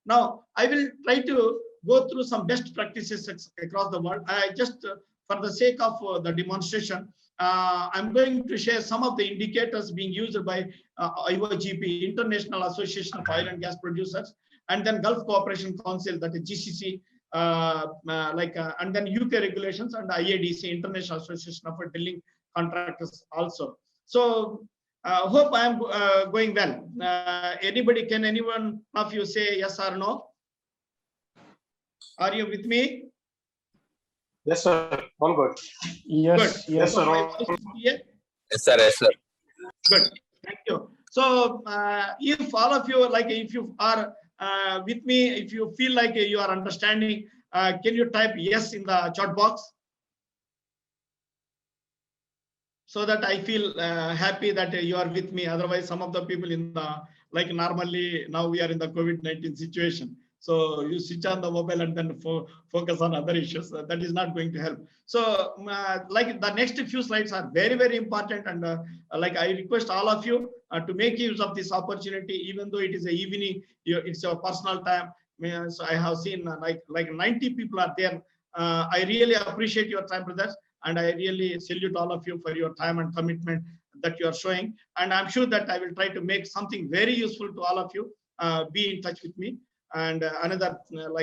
Now, I will try to go through some best practices across the world. I just, for the sake of the demonstration, I'm going to share some of the indicators being used by IOGP, International Association of Oil and Gas Producers, and then Gulf Cooperation Council, that is GCC, and then UK regulations, and IADC, International Association of Drilling Contractors also. So hope I am going well. Can anyone of you say yes or no? Are you with me? Yes, sir. All good. Yes, good. yes, So sir. yes, sir. Yes, sir. good. Thank you. So if all of you, like, if you are with me, if you feel like you are understanding, can you type yes in the chat box? So that I feel happy that you are with me. Otherwise, some of the people in the, like, normally now we are in the COVID-19 situation. So you switch on the mobile and then focus on other issues. That is not going to help. So like the next few slides are very, very important. And like I request all of you to make use of this opportunity, even though it is a evening, it's your personal time. So I have seen like 90 people are there. I really appreciate your time, brothers. And I really salute all of you for your time and commitment that you are showing. And I'm sure that I will try to make something very useful to all of you. Be in touch with me. And another,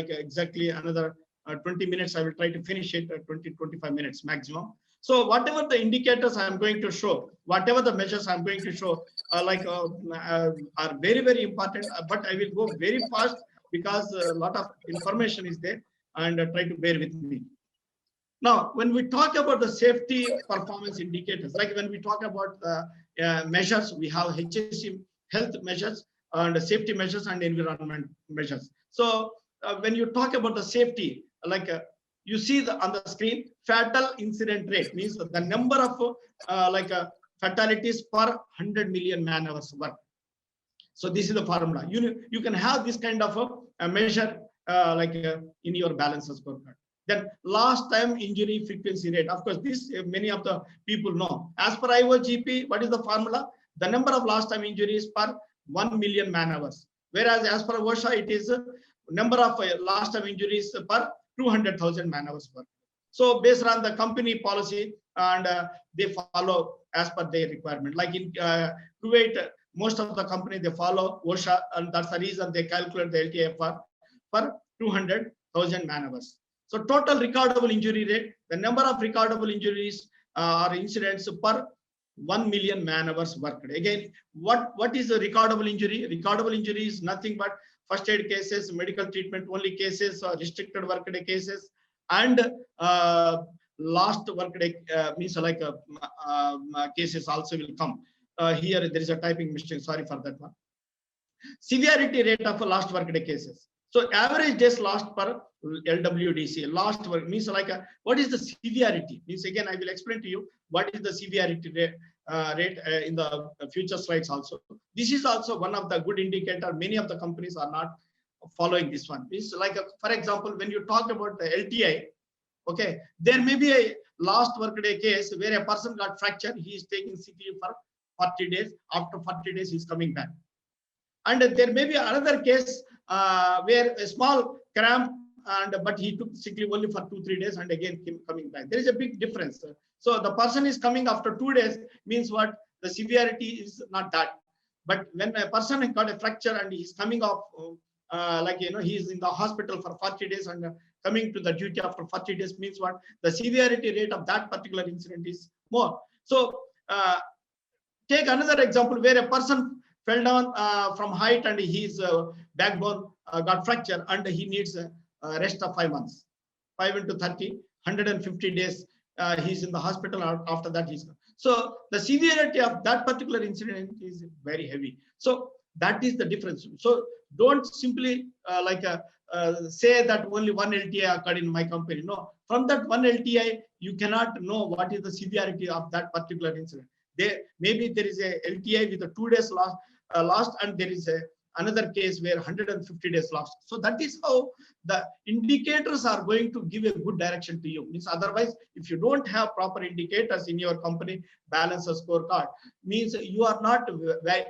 exactly another 20 minutes, I will try to finish it at 20-25 minutes maximum. So whatever the indicators I'm going to show, whatever the measures I'm going to show, are very, very important. But I will go very fast because a lot of information is there, and try to bear with me. Now, when we talk about the safety performance indicators, like when we talk about the measures, we have HSE health measures and safety measures and environment measures. So when you talk about the safety, you see on the screen, fatal incident rate means the number of fatalities per 100 million man hours work. So this is the formula. You can have this kind of a measure in your balances scorecard. Then last time injury frequency rate. Of course, this many of the people know. As per IOGP, what is the formula? The number of last time injuries per 1 million man hours. Whereas as per OSHA, it is number of last time injuries per 200,000 man hours work. So based on the company policy, and they follow as per their requirement. Like in Kuwait, most of the company, they follow OSHA, and that's the reason they calculate the LTIFR per 200,000 man hours. So total recordable injury rate, the number of recordable injuries or incidents per 1 million man hours worked. Again, what is a recordable injury? Recordable injury is nothing but first aid cases, medical treatment only cases, or restricted workday cases, and last workday means cases also will come. Here there is a typing mistake, sorry for that one. Severity rate of last workday cases. So average days lost per LWDC, last work means what is the severity? Means again, I will explain to you what is the severity rate in the future slides also. This is also one of the good indicator. Many of the companies are not following this one. It's for example, when you talk about the LTI, okay, there may be a last workday case where a person got fractured, he is taking sick leave for 40 days. After 40 days, he is coming back. And there may be another case where a small cramp, but he took sick leave only for 2-3 days and again came coming back. There is a big difference. So the person is coming after 2 days means what? The severity is not that. But when a person has got a fracture and he's coming off, he's in the hospital for 40 days and coming to the duty after 40 days means what? The severity rate of that particular incident is more. So take another example where a person fell down from height and his backbone got fractured and he needs a rest of 5 months. 5 into 30, 150 days he's in the hospital. After that he's gone. So the severity of that particular incident is very heavy. So that is the difference. So don't simply say that only one LTI occurred in my company. No, from that one LTI, you cannot know what is the severity of that particular incident. Maybe there is a LTI with a 2 days lost, and there is another case where 150 days lost. So that is how the indicators are going to give a good direction to you. Means otherwise, if you don't have proper indicators in your company balance or scorecard, means you are not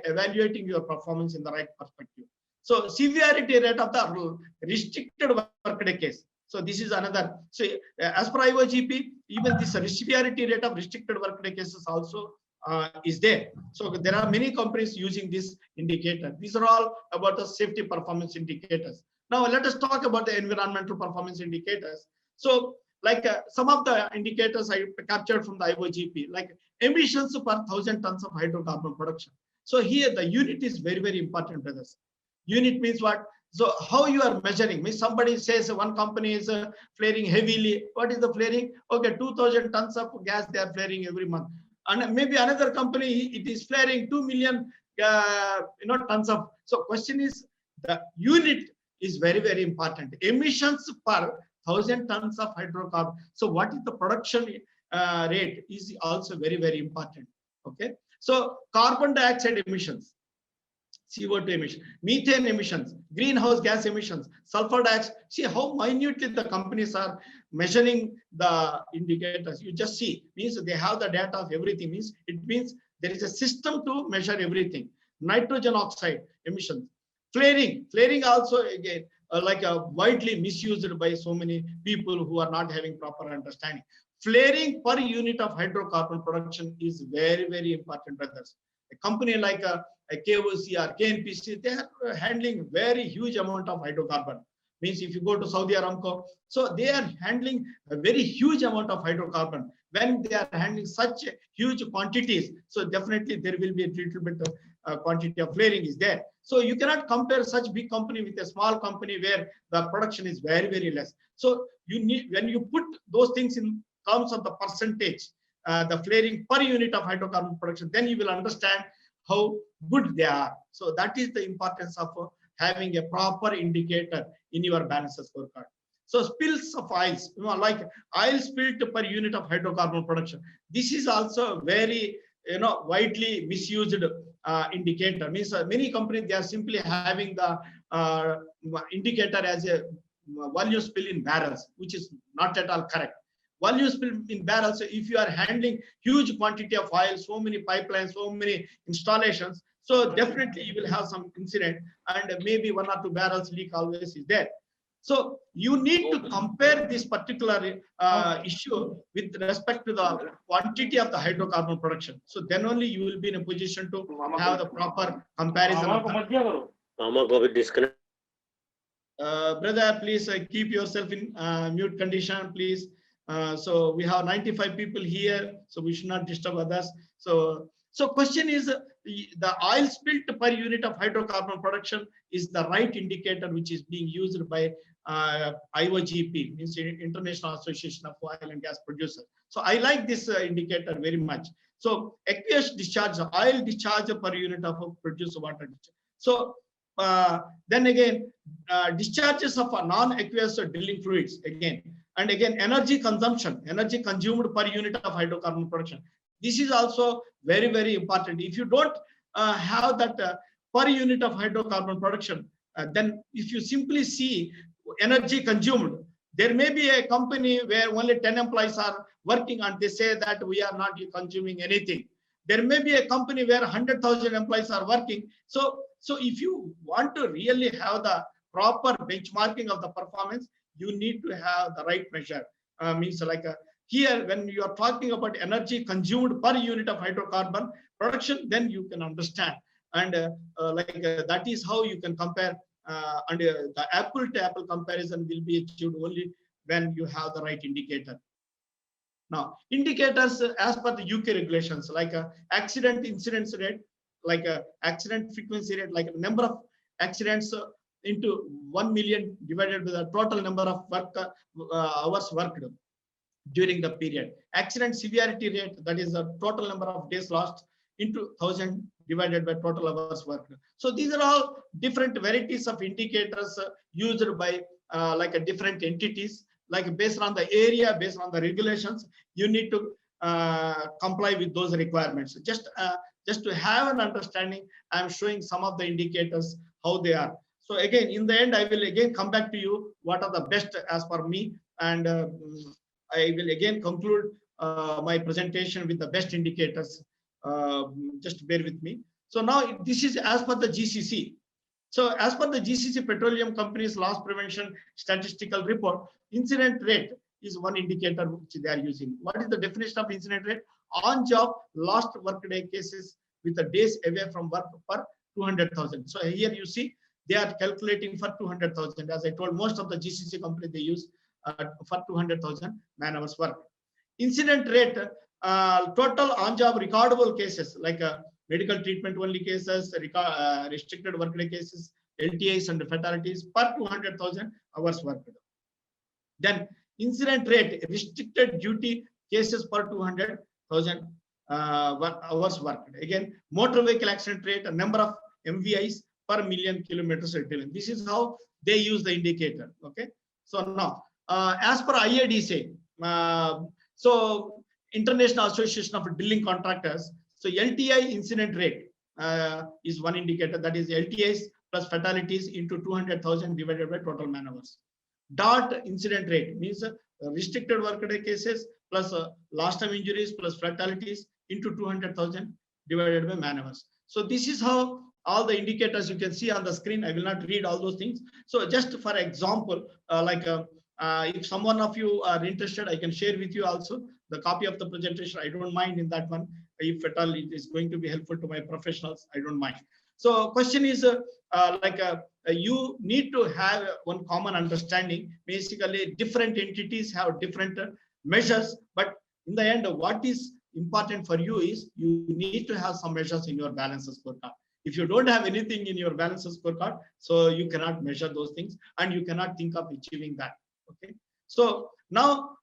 evaluating your performance in the right perspective. So severity rate of the restricted workday case. So this is another. So as per IOGP, even this severity rate of restricted workday cases also is there. So there are many companies using this indicator. These are all about the safety performance indicators. Now let us talk about the environmental performance indicators. So like some of the indicators I captured from the IOGP, like emissions per 1,000 tons of hydrocarbon production. So here the unit is very, very important, brothers. Unit means what? So how you are measuring? Means somebody says one company is flaring heavily. What is the flaring? Okay, 2,000 tons of gas they are flaring every month. And maybe another company, it is flaring 2 million tons of. So question is, the unit is very, very important. Emissions per 1,000 tons of hydrocarbon. So what is the production rate is also very, very important. Okay. So carbon dioxide emissions, CO2 emissions, methane emissions, greenhouse gas emissions, sulfur dioxide. See how minutely the companies are measuring the indicators. You just see, means they have the data of everything. Means it means there is a system to measure everything. Nitrogen oxide emissions, flaring also again widely misused by so many people who are not having proper understanding. Flaring per unit of hydrocarbon production is very, very important, brothers. A company like a KOC or KNPC, they are handling very huge amount of hydrocarbon. Means if you go to Saudi Aramco, so they are handling a very huge amount of hydrocarbon. When they are handling such huge quantities, so definitely there will be a little bit of quantity of flaring is there. So you cannot compare such big company with a small company where the production is very, very less. So you need, when you put those things in terms of the percentage, the flaring per unit of hydrocarbon production, then you will understand how good they are. So that is the importance of having a proper indicator in your balance scorecard. So spills of oils, like oil spilled per unit of hydrocarbon production. This is also very, widely misused indicator. Means many companies, they are simply having the indicator as a volume spill in barrels, which is not at all correct. Volume spill in barrels, if you are handling huge quantity of oil, so many pipelines, so many installations, so definitely you will have some incident, and maybe 1 or 2 barrels leak always is there. So you need to compare this particular issue with respect to the quantity of the hydrocarbon production. So then only you will be in a position to have the proper comparison. Brother, please keep yourself in mute condition, please. So we have 95 people here, so we should not disturb others. So question is, the oil spilled per unit of hydrocarbon production is the right indicator which is being used by IOGP, means International Association of Oil and Gas Producers. So I like this indicator very much. So aqueous discharge, oil discharge per unit of produced water discharge. So then again, discharges of non-aqueous drilling fluids again. And again, energy consumption, energy consumed per unit of hydrocarbon production. This is also very, very important. If you don't have that per unit of hydrocarbon production, then if you simply see energy consumed, there may be a company where only 10 employees are working and they say that we are not consuming anything. There may be a company where 100,000 employees are working. So if you want to really have the proper benchmarking of the performance, you need to have the right measure. Means like here, when you are talking about energy consumed per unit of hydrocarbon production, then you can understand. And that is how you can compare. And the apple to apple comparison will be achieved only when you have the right indicator. Now, indicators as per the UK regulations, like accident incidence rate, like accident frequency rate, like number of accidents into 1 million divided by the total number of hours worked during the period. Accident severity rate, that is the total number of days lost, into 1,000 divided by total hours worked. So these are all different varieties of indicators used by different entities. Like based on the area, based on the regulations, you need to comply with those requirements. Just to have an understanding, I am showing some of the indicators, how they are. So again, in the end, I will again come back to you what are the best as per me, and I will again conclude my presentation with the best indicators. Just bear with me. So now this is as per the GCC. So as per the GCC Petroleum Company's loss prevention statistical report, incident rate is one indicator which they are using. What is the definition of incident rate? On-job lost workday cases with the days away from work per 200,000. So here you see they are calculating for 200,000. As I told, most of the GCC company they use for 200,000 man hours work. Incident rate, total on-job recordable cases like medical treatment only cases, restricted workday cases, LTIs and fatalities per 200,000 hours worked. Then incident rate, restricted duty cases per 200,000 hours worked. Again, motor vehicle accident rate, a number of MVIs per million kilometers driven. This is how they use the indicator. Okay. So now, as per IADC, so International Association of Drilling Contractors, so LTI incident rate is one indicator, that is LTIs plus fatalities into 200,000 divided by total man hours. DOT incident rate means restricted workday cases plus lost time injuries plus fatalities into 200,000 divided by man hours. So this is how all the indicators you can see on the screen. I will not read all those things. So just for example, if someone of you are interested, I can share with you also the copy of the presentation. I don't mind in that one. If at all it is going to be helpful to my professionals, I don't mind. So question is you need to have one common understanding. Basically, different entities have different measures, but in the end, what is important for you is you need to have some measures in your balance scorecard. If you don't have anything in your balance scorecard, so you cannot measure those things and you cannot think of achieving that. Okay. So now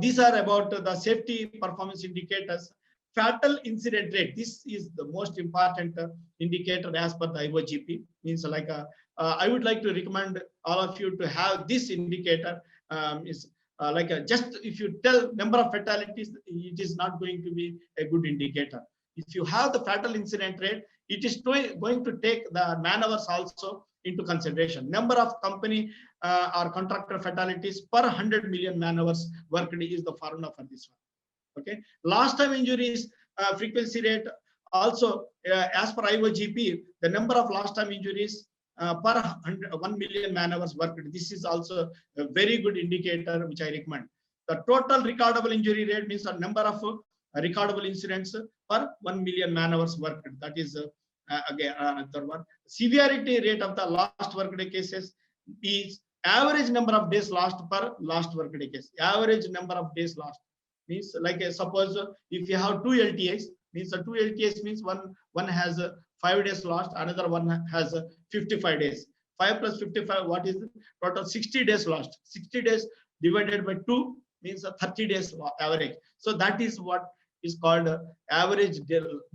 these are about the safety performance indicators. Fatal incident rate, this is the most important indicator as per the IOGP. Means like I would like to recommend all of you to have this indicator. Just if you tell number of fatalities, it is not going to be a good indicator. If you have the fatal incident rate, it is going to take the man hours also into consideration. Number of company or contractor fatalities per 100 million man hours worked is the formula for this one. Okay, lost time injuries frequency rate also as per IOGP, the number of lost time injuries per 1 million man hours worked. This is also a very good indicator which I recommend. The total recordable injury rate means the number of recordable incidents per 1 million man hours worked. That is again another one. Severity rate of the lost workday cases is average number of days lost per lost workday case. Average number of days lost means like suppose if you have 2 LTIs, means 2 LTIs means one has 5 days lost, another one has 55 days. 5 plus 55, what is it? Total 60 days lost. 60 days divided by 2 means 30 days average. So that is what is called average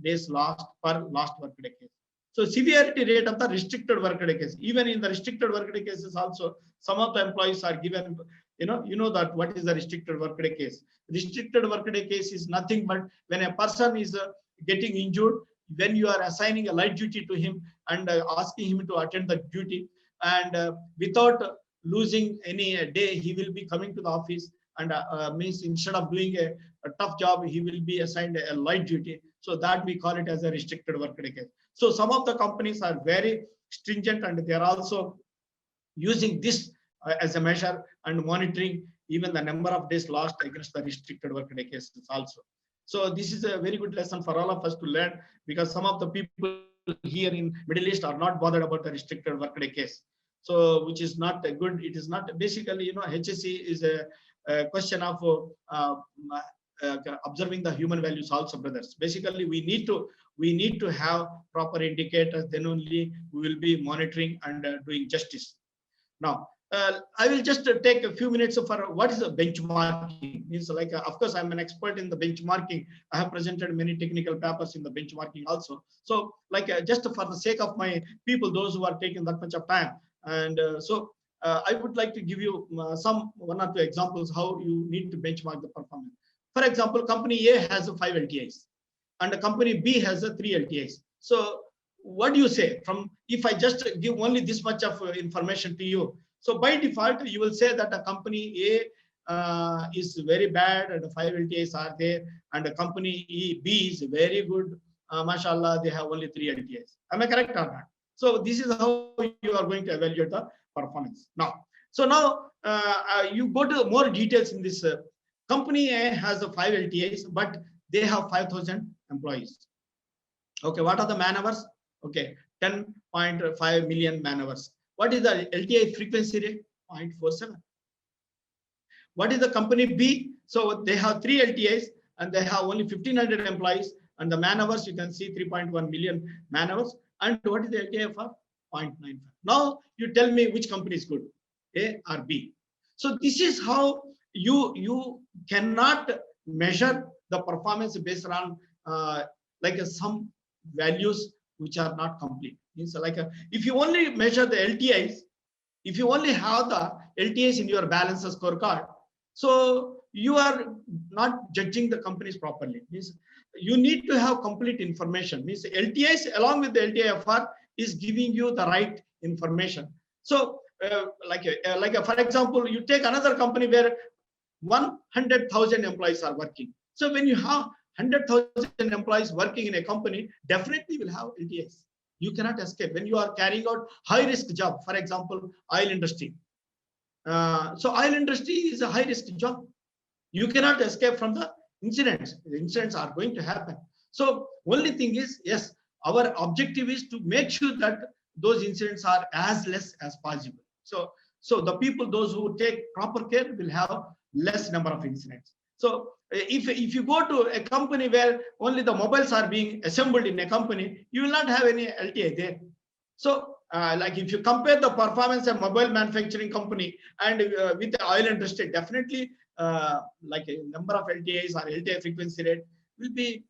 days lost per lost workday case. So severity rate of the restricted workday case. Even in the restricted workday cases also, some of the employees are given, you know that what is the restricted workday case. Restricted workday case is nothing but when a person is getting injured, when you are assigning a light duty to him and asking him to attend the duty, and without losing any day, he will be coming to the office and means instead of doing a tough job, he will be assigned a light duty. So that we call it as a restricted workday case. So some of the companies are very stringent and they are also using this as a measure and monitoring even the number of days lost against the restricted workday cases also. So this is a very good lesson for all of us to learn, because some of the people here in Middle East are not bothered about the restricted workday case. So which is not a good, it is not basically, HSE is a question of observing the human values also, brothers. Basically, we need to have proper indicators, then only we will be monitoring and doing justice. Now, I will just take a few minutes for what is a benchmarking. Means like, of course, I'm an expert in the benchmarking. I have presented many technical papers in the benchmarking also. So like just for the sake of my people, those who are taking that much of time. And I would like to give you one or two examples how you need to benchmark the performance. For example, company A has 5 LTIs and the company B has 3 LTIs. So what do you say? From if I just give only this much of information to you, so by default you will say that a company A is very bad and 5 LTIs are there, and the company B is very good, mashallah, they have only 3 LTIs. Am I correct or not? So this is how you are going to evaluate the performance. Now, so now you go to more details in this. Company A has 5 LTIs, but they have 5,000 employees. Okay, what are the man hours? Okay, 10.5 million man hours. What is the LTI frequency rate? 0.47. What is the company B? So they have 3 LTIs and they have only 1,500 employees, and the man hours you can see 3.1 million man hours. And what is the LTI for? 0.95. Now you tell me which company is good, A or B. So this is how you cannot measure the performance based on some values which are not complete. Means if you only measure the LTIs, if you only have the LTIs in your balance scorecard, so you are not judging the companies properly. Means you need to have complete information. Means LTIs along with the LTIFR is giving you the right information. So for example, you take another company where 100,000 employees are working. So when you have 100,000 employees working in a company, definitely will have LTIs. You cannot escape when you are carrying out high risk job. For example, oil industry. So oil industry is a high risk job. You cannot escape from the incidents. The incidents are going to happen. So only thing is, yes, our objective is to make sure that those incidents are as less as possible. So the people, those who take proper care, will have less number of incidents. So if you go to a company where only the mobiles are being assembled in a company, you will not have any LTI there. So like if you compare the performance of mobile manufacturing company and with the oil industry, definitely like a number of LTIs or LTI frequency rate will be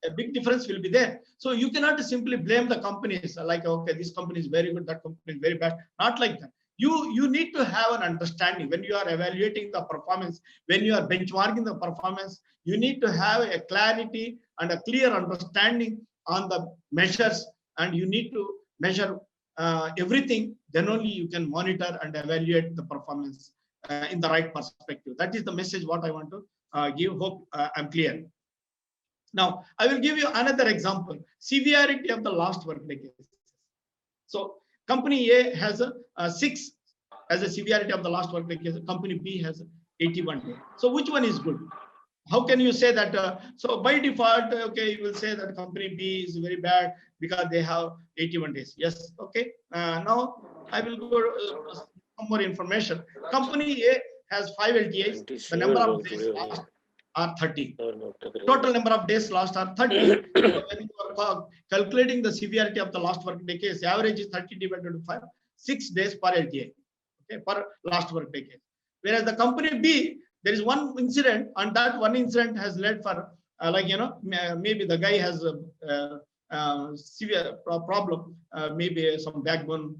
a big difference will be there. So you cannot simply blame the companies like, okay, this company is very good, that company is very bad. Not like that. You need to have an understanding when you are evaluating the performance, when you are benchmarking the performance, you need to have a clarity and a clear understanding on the measures, and you need to measure everything. Then only you can monitor and evaluate the performance in the right perspective. That is the message what I want to give. Hope I'm clear. Now, I will give you another example, severity of the lost workday cases. So company A has a 6 as a severity of the last workday case. Company B has 81 days. So which one is good? How can you say that? So by default, okay, you will say that company B is very bad because they have 81 days. Yes, okay. Now I will go some more information. Company A has 5 LTAs. The number of days lost are 30. Total number of days lost are 30. So when you are calculating the severity of the last workday case, average is 30 divided by 5, 6 days per LTA, okay, per last workday case. Whereas the company B, there is one incident, and that one incident has led for maybe the guy has a severe problem, maybe some backbone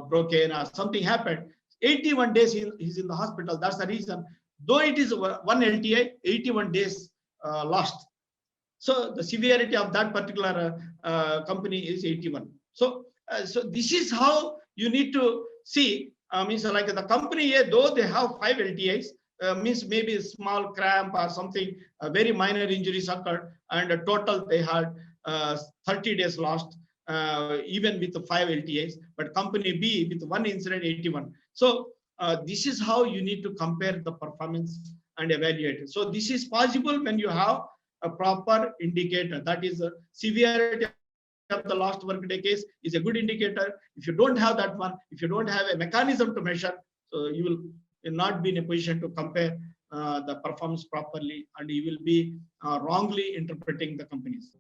broken or something happened. 81 days he's in the hospital. That's the reason. Though it is one LTI, 81 days lost. So the severity of that particular company is 81. So this is how you need to see. Means like the company A, though they have 5 LTIs, means maybe a small cramp or something, very minor injuries occurred, and total they had 30 days lost, even with the 5 LTIs. But company B with one incident, 81. So this is how you need to compare the performance and evaluate it. So this is possible when you have a proper indicator. That is a severity of the last workday case is a good indicator. If you don't have that one, if you don't have a mechanism to measure, so you will not be in a position to compare the performance properly, and you will be wrongly interpreting the companies.